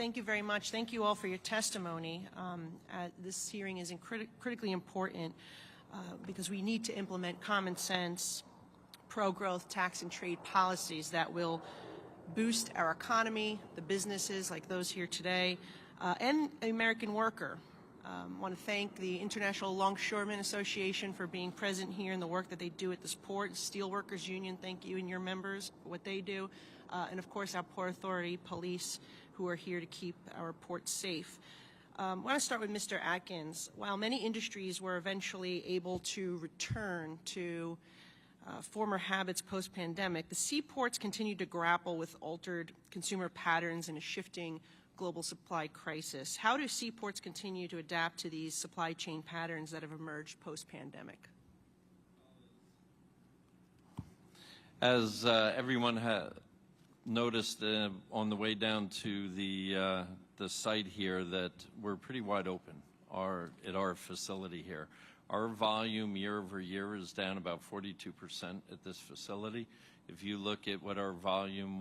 thank you very much. Thank you all for your testimony. This hearing is critically important because we need to implement common sense, pro-growth tax and trade policies that will boost our economy, the businesses like those here today, and the American worker. I want to thank the International Longshoremen Association for being present here and the work that they do at this port. Steelworkers Union, thank you and your members for what they do. And of course our Port Authority police who are here to keep our port safe. I want to start with Mr. Atkins. While many industries were eventually able to return to former habits post-pandemic, the seaports continue to grapple with altered consumer patterns and a shifting global supply crisis. How do seaports continue to adapt to these supply chain patterns that have emerged post-pandemic? As everyone has noticed on the way down to the site here, that we're pretty wide open at our facility here. Our volume year over year is down about 42% at this facility. If you look at what our volume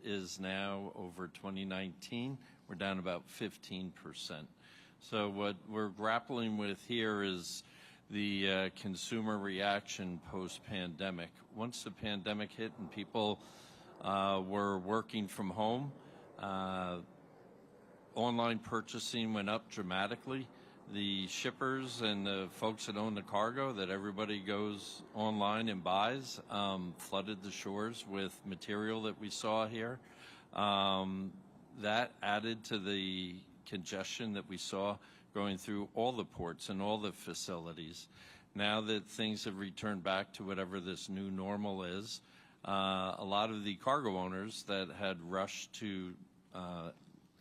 is now over 2019, we're down about 15%. So what we're grappling with here is the consumer reaction post-pandemic. Once the pandemic hit and people were working from home, online purchasing went up dramatically. The shippers and the folks that own the cargo that everybody goes online and buys flooded the shores with material that we saw here. That added to the congestion that we saw going through all the ports and all the facilities. Now that things have returned back to whatever this new normal is, a lot of the cargo owners that had rushed to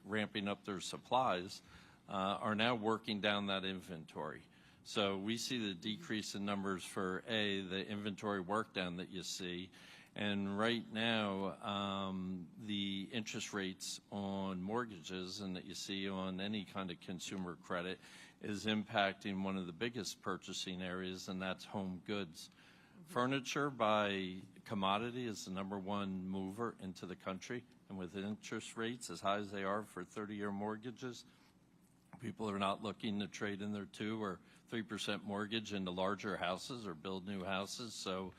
ramping up their supplies are now working down that inventory. So we see the decrease in numbers for the inventory work down that you see. And right now, the interest rates on mortgages and that you see on any kind of consumer credit is impacting one of the biggest purchasing areas, and that's home goods. Furniture by commodity is the #1 mover into the country, and with interest rates as high as they are for 30-year mortgages, people are not looking to trade in their 2 or 3% mortgage into larger houses or build new houses. So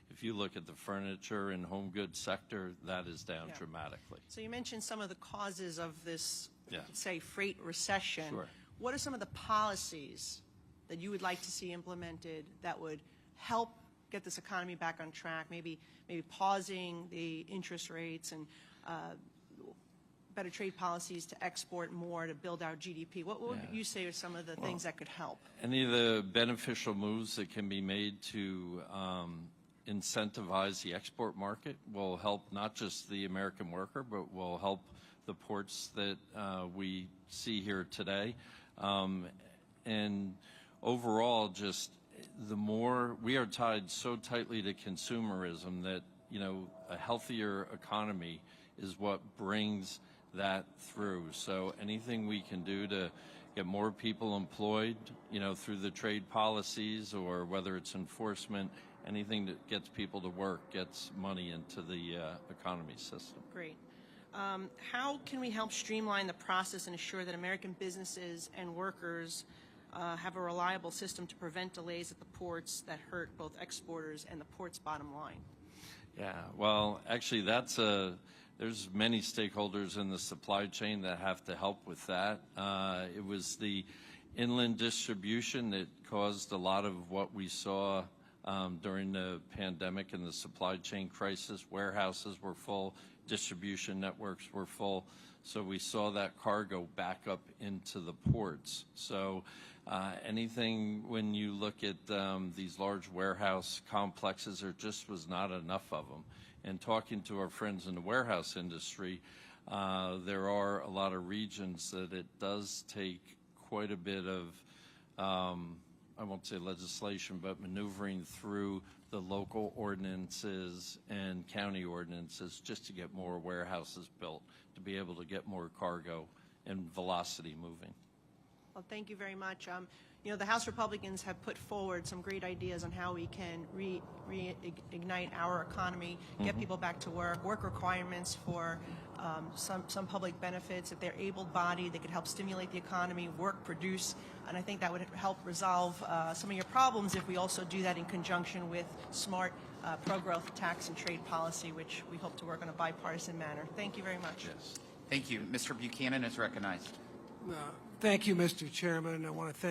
if you look at the furniture and home goods sector, that is down dramatically. So you mentioned some of the causes of this, say, freight recession. Sure. What are some of the policies that you would like to see implemented that would help get this economy back on track, maybe pausing the interest rates and better trade policies to export more to build our GDP? What would you say are some of the things that could help? Any of the beneficial moves that can be made to incentivize the export market will help not just the American worker, but will help the ports that we see here today. And overall, just the more we are tied so tightly to consumerism that, a healthier economy is what brings that through. So anything we can do to get more people employed, through the trade policies or whether it's enforcement, anything that gets people to work gets money into the economy system. Great. How can we help streamline the process and ensure that American businesses and workers have a reliable system to prevent delays at the ports that hurt both exporters and the port's bottom line? Yeah, well, actually, there's many stakeholders in the supply chain that have to help with that. It was the inland distribution that caused a lot of what we saw during the pandemic and the supply chain crisis. Warehouses were full, distribution networks were full, so we saw that cargo back up into the ports. So anything, when you look at these large warehouse complexes, there just was not enough of them. And talking to our friends in the warehouse industry, there are a lot of regions that it does take quite a bit of, I won't say legislation, but maneuvering through the local ordinances and county ordinances just to get more warehouses built, to be able to get more cargo and velocity moving. Well, thank you very much. The House Republicans have put forward some great ideas on how we can reignite our economy, get people back to work requirements for some public benefits. If they're able-bodied, they could help stimulate the economy, work, produce, and I think that would help resolve some of your problems if we also do that in conjunction with smart pro-growth tax and trade policy, which we hope to work on a bipartisan manner. Thank you very much. Yes. Thank you. Mr. Buchanan is recognized. Thank you, Mr. Chairman. I want to thank